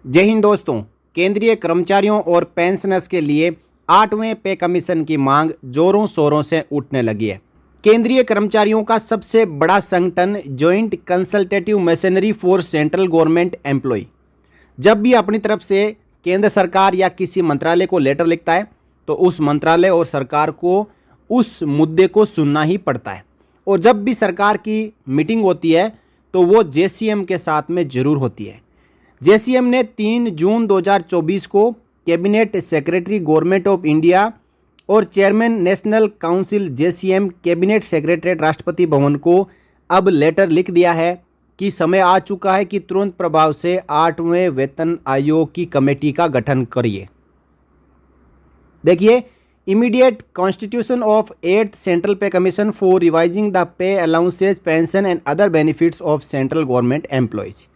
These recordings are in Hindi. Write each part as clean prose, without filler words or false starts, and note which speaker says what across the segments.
Speaker 1: जय हिंद दोस्तों। केंद्रीय कर्मचारियों और पेंशनर्स के लिए 8वें पे कमीशन की मांग जोरों शोरों से उठने लगी है। केंद्रीय कर्मचारियों का सबसे बड़ा संगठन joint consultative machinery for central government employ जब भी अपनी तरफ से केंद्र सरकार या किसी मंत्रालय को लेटर लिखता है तो उस मंत्रालय और सरकार को उस मुद्दे को सुनना ही पड़ता है। और जब भी सरकार की मीटिंग होती है तो वो जेसीएम के साथ में जरूर होती है। जेसीएम ने 3 जून 2024 को cabinet secretary government of India और chairman national council JCM cabinet secretariat Rashtrapati Bhavan को अब लेटर लिख दिया है कि समय आ चुका है कि तुरंत प्रभाव से 8वें वेतन आयोग की कमेटी का गठन करिए। देखिए, immediate constitution of 8th central pay commission for revising the pay allowances pension and other benefits of central government employees,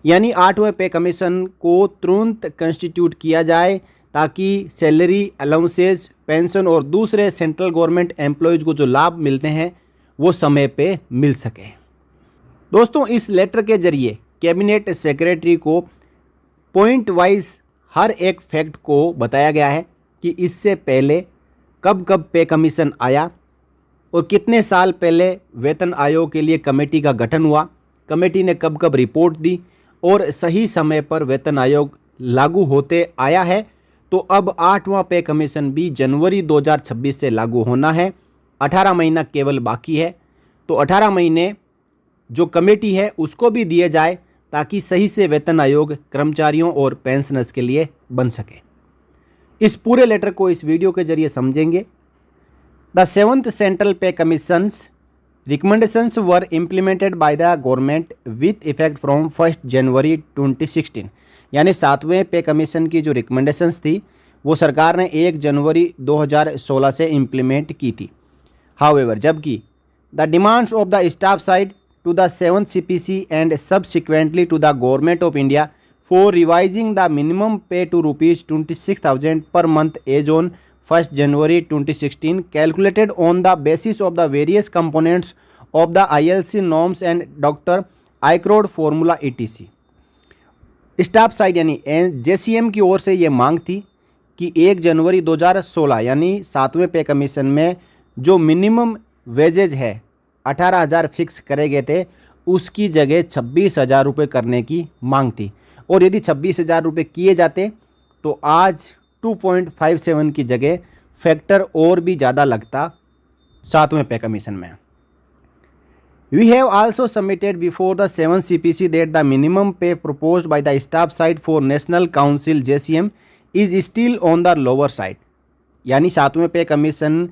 Speaker 1: यानी 8वें पे कमीशन को तुरंत कंस्टिट्यूट किया जाए ताकि सैलरी, अलाउंसेज, पेंशन और दूसरे सेंट्रल गवर्नमेंट एम्प्लॉयज़ को जो लाभ मिलते हैं वो समय पे मिल सके। दोस्तों, इस लेटर के जरिए कैबिनेट सेक्रेटरी को पॉइंट वाइज हर एक फैक्ट को बताया गया है कि इससे पहले कब कब पे कमीशन आया और कितने साल पहले वेतन आयोग के लिए कमेटी का गठन हुआ, कमेटी ने कब कब रिपोर्ट दी और सही समय पर वेतन आयोग लागू होते आया है। तो अब 8वां पे कमीशन भी जनवरी 2026 से लागू होना है। 18 महीना केवल बाकी है, तो 18 महीने जो कमेटी है उसको भी दिए जाए ताकि सही से वेतन आयोग कर्मचारियों और पेंशनर्स के लिए बन सके। इस पूरे लेटर को इस वीडियो के जरिए समझेंगे। द 7th सेंट्रल पे commissions recommendations were implemented by the government with effect from 1st January 2016, यानी 7वें पे कमीशन की जो रिकमेंडेशंस थी वो सरकार ने 1 जनवरी 2016 से इम्प्लीमेंट की थी। हाउएवर, जबकि the demands of the staff side to the 7th CPC and subsequently to the government of India for revising the minimum pay to ₹26,000 per month as on 1st January 2016 calculated on the basis of the various components of the ILC norms and Dr. ICROD formula etc. Staff side यानी जेसीएम की ओर से ये मांग थी कि 1 जनवरी 2016 यानी 7वें पे कमीशन में जो मिनिमम वेजेज है 18,000 फिक्स करे गए थे उसकी जगह 26,000 रुपये करने की मांग थी। और यदि 26,000 रुपये किए जाते तो आज 2.57 की जगह फैक्टर और भी ज़्यादा लगता 7वें पे कमीशन में। We have also submitted before the 7th CPC that the minimum pay proposed by the staff side for national council JCM is still on the lower side, यानी 7वें पे कमीशन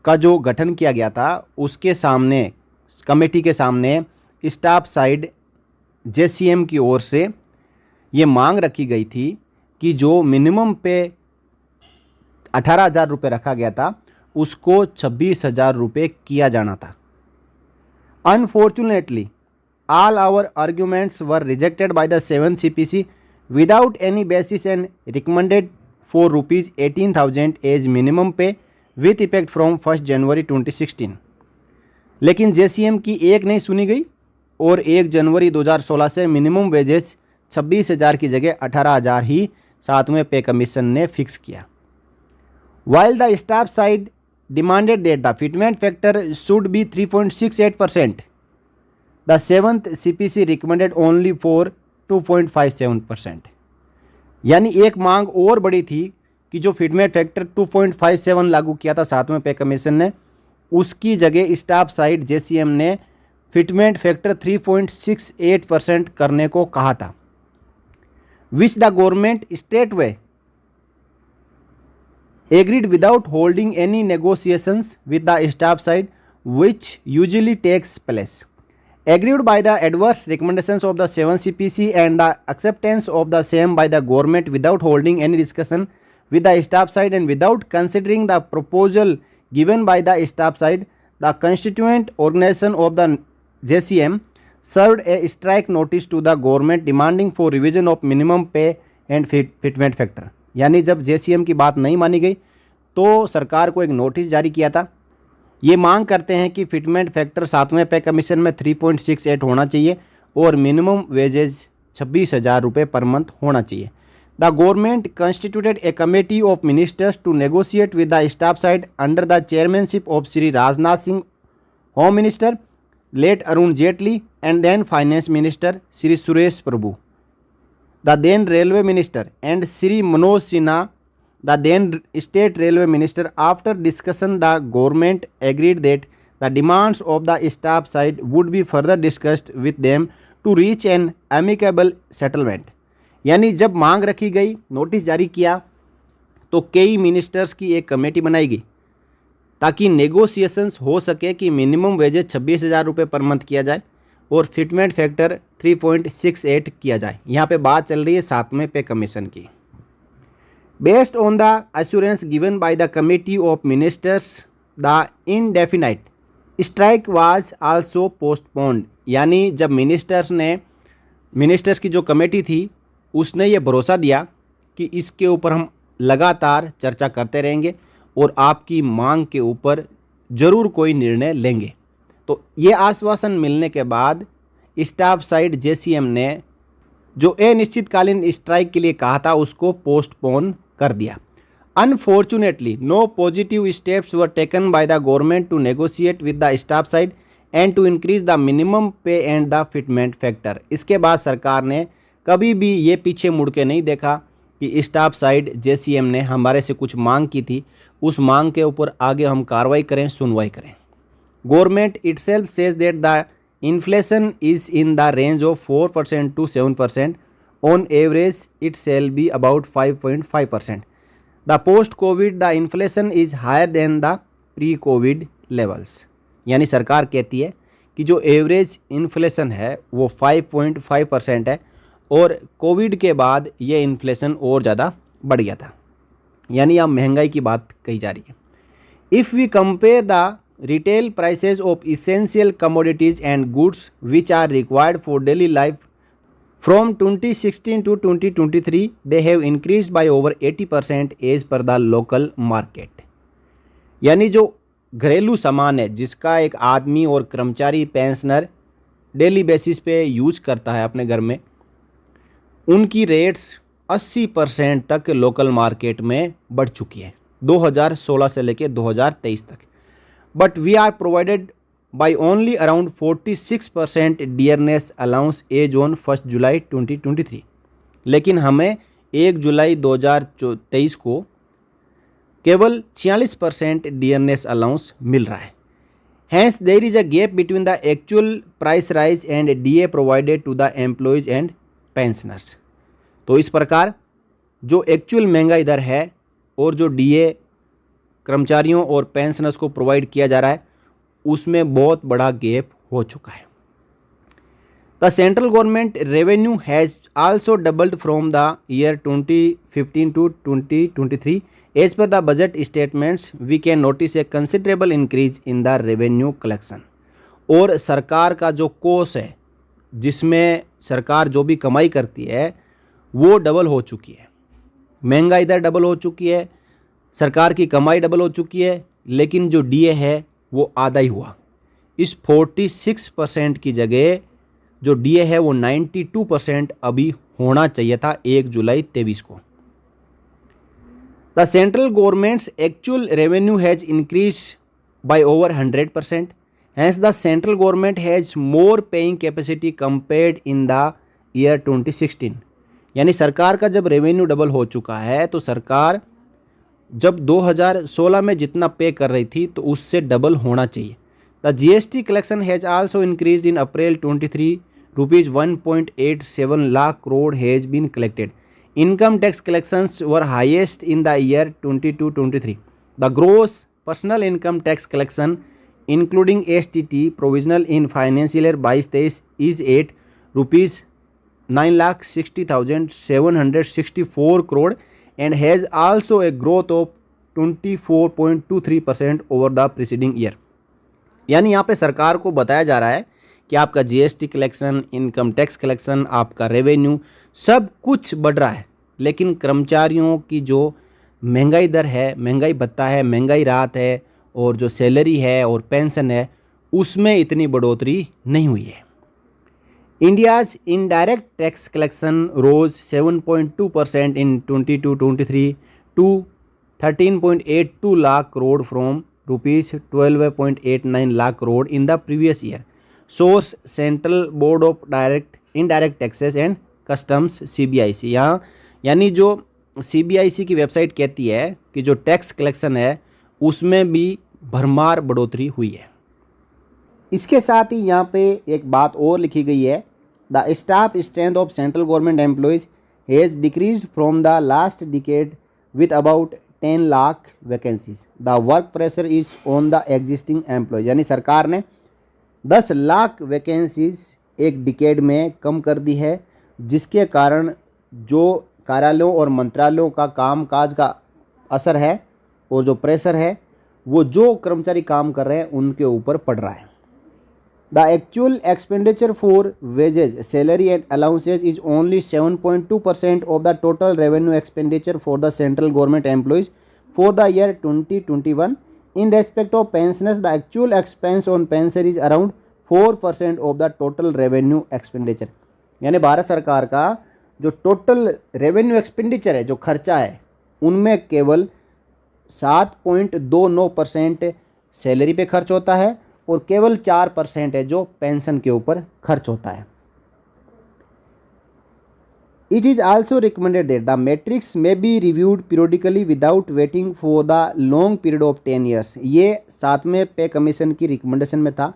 Speaker 1: का जो गठन किया गया था उसके सामने, कमेटी के सामने स्टाफ साइड जेसीएम की ओर से ये मांग रखी गई थी कि जो मिनिमम पे 18,000 रुपये रखा गया था उसको 26,000 रुपये किया जाना था। Unfortunately all our arguments were rejected by the 7th CPC without any basis and recommended for ₹18,000 as minimum pay with effect from 1st January 2016। लेकिन जेसीएम की एक नहीं सुनी गई और 1 जनवरी 2016 से मिनिमम वेजेस 26,000 की जगह 18,000 ही 7वें पे कमीशन ने फिक्स किया। While the staff side demanded that the fitment factor should be 3.68%, the 7th CPC recommended only for 2.57%। यानी एक मांग और बड़ी थी कि जो फिटमेंट फैक्टर 2.57 लागू किया था 7वें पे कमीशन ने, उसकी जगह स्टाफ साइड जेसीएम ने फिटमेंट फैक्टर 3.68% करने को कहा था, which the government straightway agreed without holding any negotiations with the staff side, which usually takes place. Agreed by the adverse recommendations of the 7th CPC and the acceptance of the same by the government without holding any discussion with the staff side and without considering the proposal given by the staff side, the constituent organization of the JCM served a strike notice to the government demanding for revision of minimum pay and fitment factor। यानी जब जेसीएम की बात नहीं मानी गई तो सरकार को एक नोटिस जारी किया था। ये मांग करते हैं कि फिटमेंट फैक्टर 7वें पे कमीशन में 3.68 होना चाहिए और मिनिमम वेजेज 26,000 रुपये पर मंथ होना चाहिए। The government constituted a committee of ministers to negotiate with the staff side under the chairmanship of Shri Rajnath Singh, home minister late Arun Jaitley, and then finance minister Shri Suresh Prabhu, the then railway minister, and Shri Manoj Sinha, the then state railway minister. After discussion, the government agreed that the demands of the staff side would be further discussed with them to reach an amicable settlement. यानी जब मांग रखी गई, नोटिस जारी किया, तो कई मिनिस्टर्स की एक कमेटी बनाई गई ताकि नेगोशिएशंस हो सके कि मिनिमम वेजेस 26,000 रुपये पर मंथ किया जाए और फिटमेंट फैक्टर 3.68 किया जाए। यहाँ पे बात चल रही है 7वें पे कमीशन की। Based on the assurance given by the Committee of Ministers, the indefinite strike was also postponed. यानी जब मिनिस्टर्स की जो कमेटी थी उसने ये भरोसा दिया कि इसके ऊपर हम लगातार चर्चा करते रहेंगे और आपकी मांग के ऊपर ज़रूर कोई निर्णय लेंगे। तो ये आश्वासन मिलने के बाद स्टाफ साइड जेसीएम ने जो अनिश्चितकालीन स्ट्राइक के लिए कहा था उसको पोस्टपोन कर दिया। Unfortunately no positive steps were taken by the government to negotiate with the staff side and to increase the minimum pay and the fitment factor. इसके बाद सरकार ने कभी भी ये पीछे मुड़ के नहीं देखा कि स्टाफ साइड जेसीएम ने हमारे से कुछ मांग की थी, उस मांग के ऊपर आगे हम कार्रवाई करें, सुनवाई करें। Government itself says that the inflation is in the range of 4% to 7%. On average, it shall be about 5.5%. The post-COVID, the inflation is higher than the pre-COVID levels. यानी सरकार कहती है कि जो एवरेज इन्फ्लेशन है वो 5.5% है और कोविड के बाद ये इन्फ्लेशन और ज़्यादा बढ़ गया था। यानी अब महंगाई की बात कही जा रही है। If we compare the retail prices of essential commodities and goods which are required for daily life from 2016 to 2023, they have increased by over 80% as per the local market. यानी जो घरेलू सामान है जिसका एक आदमी और कर्मचारी पेंशनर डेली बेसिस पे यूज करता है अपने घर में, उनकी रेट्स 80% तक लोकल मार्केट में बढ़ चुकी है 2016 से लेकर 2023 तक। But we are provided by only around 46% dearness allowance as on 1 July 2023. लेकिन हमें 1 जुलाई 2023 को केवल 46% dearness allowance मिल रहा है। Hence there is a gap between the actual price rise and DA provided to the employees and pensioners. तो इस प्रकार जो एक्चुअल महंगाई दर है और जो DA कर्मचारियों और पेंशनर्स को प्रोवाइड किया जा रहा है उसमें बहुत बड़ा गैप हो चुका है। The central government revenue has also doubled from the year 2015 to 2023। As per the budget statements we can notice a considerable increase in the revenue collection. और सरकार का जो कोष है जिसमें सरकार जो भी कमाई करती है वो डबल हो चुकी है। महंगाई दर डबल हो चुकी है, सरकार की कमाई डबल हो चुकी है, लेकिन जो डीए है वो आधा ही हुआ। इस 46% की जगह जो डीए है वो 92% अभी होना चाहिए था 1 जुलाई 23 को। The central government's actual revenue has increase by over 100%। Hence the central government has more paying capacity compared in the year 2016। यानी सरकार का जब रेवेन्यू डबल हो चुका है तो सरकार जब 2016 में जितना पे कर रही थी तो उससे डबल होना चाहिए। The GST collection has also increase in April 23 rupees 1.87 lakh crore has been collected. Income tax collections were highest in the year 22-23। The gross personal income tax collection including STT provisional in financial year 22-23 is at rupees 9,60,764 crore and has also a growth of 24.23% over the preceding year। यानी यहाँ पे सरकार को बताया जा रहा है कि आपका GST collection, income tax collection, आपका रेवेन्यू सब कुछ बढ़ रहा है, लेकिन कर्मचारियों की जो महंगाई दर है, महंगाई भत्ता है, महंगाई राहत है और जो सैलरी है और पेंशन है उसमें इतनी बढ़ोतरी नहीं हुई है। India's indirect tax collection rose 7.2% in 22-23 to 13.82 lakh crore from rupees 12.89 lakh crore in the previous year. Source Central Board of Indirect Taxes and Customs CBIC। यहाँ यानी जो CBIC की वेबसाइट कहती है कि जो टैक्स कलेक्शन है उसमें भी भरमार बढ़ोतरी हुई है। इसके साथ ही यहाँ पे एक बात और लिखी गई है, the staff strength of central government employees has decrease from the last decade with about 10 lakh vacancies. The work pressure is on the existing employ. यानी सरकार ने 10 लाख वैकेंसीज एक डिकेड में कम कर दी है, जिसके कारण जो कार्यालयों और मंत्रालयों का कामकाज का असर है और जो प्रेशर है वो जो कर्मचारी काम कर रहे हैं उनके ऊपर पड़ रहा है। The actual expenditure for wages, salary and allowances is only 7.2% of the total revenue expenditure for the central government employees for the year 2021. In respect of pensioners, the actual expense on pension is around 4% of the total revenue expenditure. यानी भारत सरकार का जो टोटल रेवेन्यू एक्सपेंडिचर है, जो खर्चा है, उनमें केवल 7.29% सैलरी पे खर्च होता है और केवल 4% है जो पेंशन के ऊपर खर्च होता है। It is also recommended that the matrix may be reviewed periodically without waiting for the long period of 10 years. ये 7वें पे कमीशन की रिकमेंडेशन में था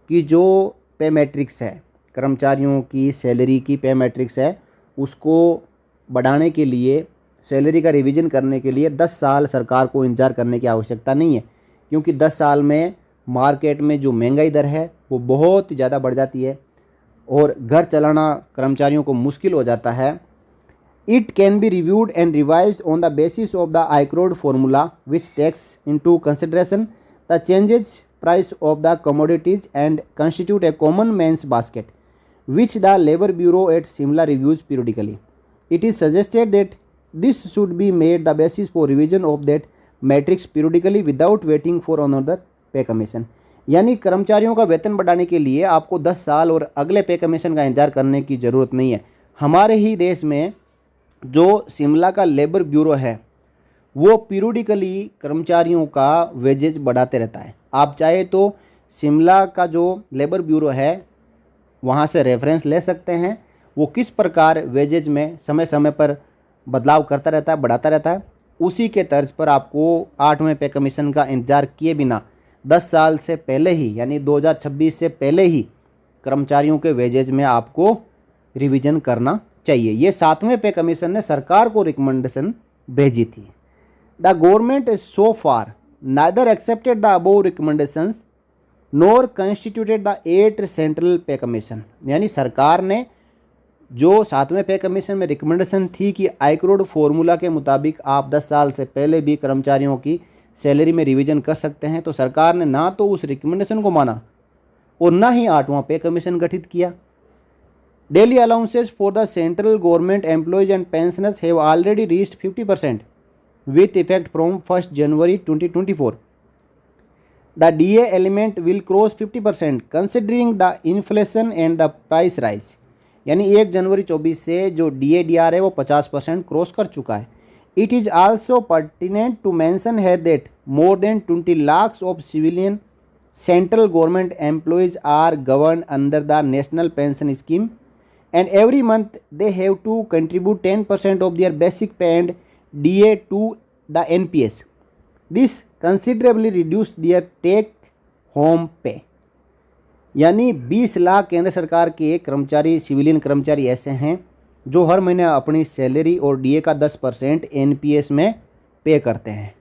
Speaker 1: कि जो पे मैट्रिक्स है, कर्मचारियों की सैलरी की पे मैट्रिक्स है, उसको बढ़ाने के लिए, सैलरी का रिवीजन करने के लिए 10 साल सरकार को इंतजार करने की आवश्यकता नहीं है, क्योंकि 10 साल में मार्केट में जो महंगाई दर है वो बहुत ही ज़्यादा बढ़ जाती है और घर चलाना कर्मचारियों को मुश्किल हो जाता है। It can be reviewed and revised on the basis of the Aykroyd formula which takes into consideration the changes price of the commodities and constitute a common man's basket which the Labour Bureau at Shimla reviews periodically. It is suggested that this should be made the basis for revision of that matrix periodically without waiting for another pay commission. यानी कर्मचारियों का वेतन बढ़ाने के लिए आपको 10 साल और अगले पे कमीशन का इंतजार करने की ज़रूरत नहीं है। हमारे ही देश में जो शिमला का लेबर ब्यूरो है वो पीरियडिकली कर्मचारियों का वेजेज बढ़ाते रहता है। आप चाहे तो शिमला का जो लेबर ब्यूरो है वहाँ से रेफरेंस ले सकते हैं, वो किस प्रकार वेजेज में समय समय पर बदलाव करता रहता है, बढ़ाता रहता है। उसी के तर्ज पर आपको 8वें पे कमीशन का इंतजार किए बिना 10 साल से पहले ही, यानी 2026 से पहले ही कर्मचारियों के वेजेज में आपको रिवीजन करना चाहिए। ये 7वें पे कमीशन ने सरकार को रिकमेंडेशन भेजी थी। The government so far neither accepted the above recommendations NOR constituted the 8 central pay commission. यानी सरकार ने जो 7वें पे कमीशन में रिकमेंडेशन थी कि आइक्रोड फॉर्मूला के मुताबिक आप 10 साल से पहले भी कर्मचारियों की सैलरी में रिवीजन कर सकते हैं, तो सरकार ने ना तो उस रिकमेंडेशन को माना और ना ही 8वां पे कमीशन गठित किया। Daily allowances for the central government employees and pensioners have already reached 50% with effect from 1 January 2024। The DA element will cross 50% considering the inflation and the price rise। यानी 1 जनवरी 24 से जो DA/DR है वो 50% क्रॉस कर चुका है। It is also pertinent to mention here that more than 20 lakhs of civilian central government employees are governed under the National Pension Scheme and every month they have to contribute 10% of their basic pay and DA to the NPS. This considerably reduce their take home pay। यानी 20 लाख केंद्र सरकार के कर्मचारी, सिविलियन कर्मचारी ऐसे हैं जो हर महीने अपनी सैलरी और डीए का 10% एनपीएस में पे करते हैं,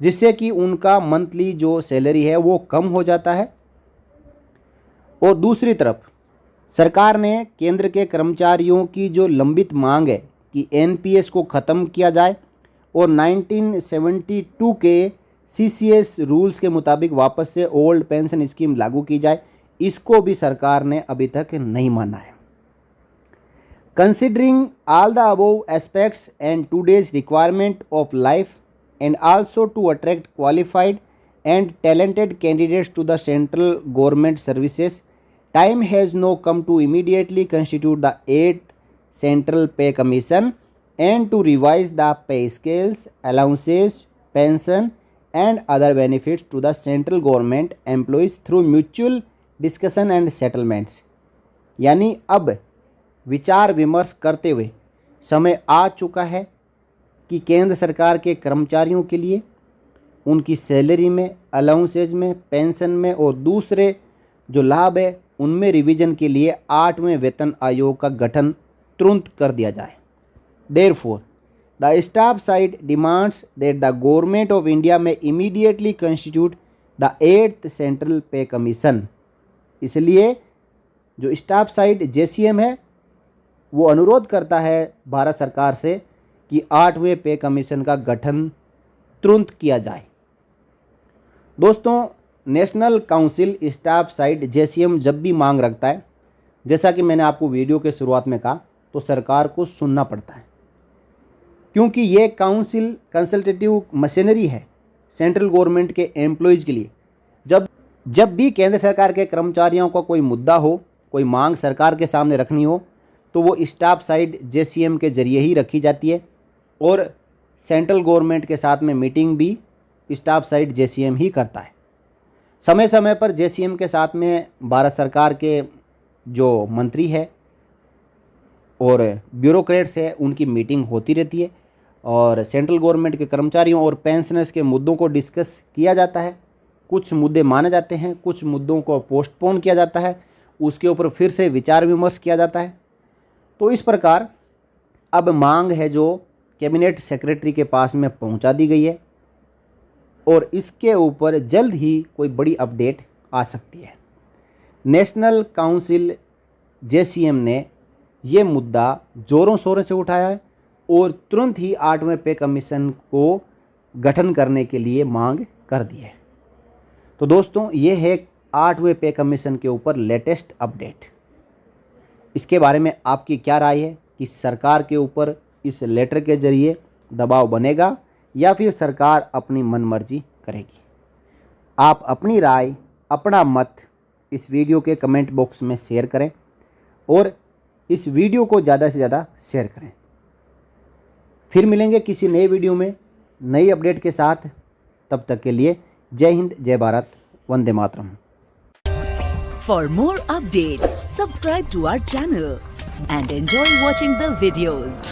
Speaker 1: जिससे कि उनका मंथली जो सैलरी है वो कम हो जाता है। और दूसरी तरफ सरकार ने केंद्र के कर्मचारियों की जो लंबित मांग है कि एनपीएस को ख़त्म किया जाए और 1972 के सीसीएस रूल्स के मुताबिक वापस से ओल्ड पेंशन स्कीम लागू की जाए, इसको भी सरकार ने अभी तक नहीं माना है। Considering all the above aspects and today's requirement of life and also to attract qualified and talented candidates to the central government services, Time has now come to immediately constitute the 8th Central Pay Commission and to revise the pay scales, allowances, pension and other benefits to the central government employees through mutual discussion and settlements। यानी अब विचार विमर्श करते हुए समय आ चुका है कि केंद्र सरकार के कर्मचारियों के लिए उनकी सैलरी में, अलाउंसेज में, पेंशन में और दूसरे जो लाभ है उनमें रिवीजन के लिए 8वें वेतन आयोग का गठन तुरंत कर दिया जाए। Therefore, the staff side demands that the government of India may immediately constitute the 8th Central Pay Commission। इसलिए जो स्टाफ साइड JCM है वो अनुरोध करता है भारत सरकार से कि 8वें पे कमीशन का गठन तुरंत किया जाए। दोस्तों, national council staff side JCM जब भी मांग रखता है, जैसा कि मैंने आपको वीडियो के शुरुआत में कहा, तो सरकार को सुनना पड़ता है, क्योंकि ये काउंसिल कंसल्टेटिव मशीनरी है सेंट्रल गवर्नमेंट के एम्प्लॉयज़ के लिए। जब भी केंद्र सरकार के कर्मचारियों का कोई मुद्दा हो, कोई मांग सरकार के सामने रखनी हो, तो वो स्टाफ साइड JCM के ज़रिए ही रखी जाती है और सेंट्रल गवर्नमेंट के साथ में मीटिंग भी स्टाफ साइड JCM ही करता है। समय समय पर JCM के साथ में भारत सरकार के जो मंत्री है और ब्यूरोक्रेट्स है उनकी मीटिंग होती रहती है और सेंट्रल गवर्नमेंट के कर्मचारियों और पेंशनर्स के मुद्दों को डिस्कस किया जाता है। कुछ मुद्दे माने जाते हैं, कुछ मुद्दों को पोस्टपोन किया जाता है, उसके ऊपर फिर से विचार विमर्श किया जाता है। तो इस प्रकार अब मांग है जो कैबिनेट सेक्रेटरी के पास में पहुंचा दी गई है और इसके ऊपर जल्द ही कोई बड़ी अपडेट आ सकती है। नेशनल काउंसिल JCM ने ये मुद्दा ज़ोरों शोरों से उठाया है और तुरंत ही 8वें पे कमीशन को गठन करने के लिए मांग कर दी है। तो दोस्तों, ये है 8वें पे कमीशन के ऊपर लेटेस्ट अपडेट। इसके बारे में आपकी क्या राय है कि सरकार के ऊपर इस लेटर के ज़रिए दबाव बनेगा या फिर सरकार अपनी मनमर्जी करेगी? आप अपनी राय, अपना मत इस वीडियो के कमेंट बॉक्स में शेयर करें और इस वीडियो को ज़्यादा से ज़्यादा शेयर करें। फिर मिलेंगे किसी नए वीडियो में नई अपडेट के साथ। तब तक के लिए जय हिंद, जय Bharat, Vande Mataram.
Speaker 2: For more updates, subscribe to our channel and enjoy watching the videos.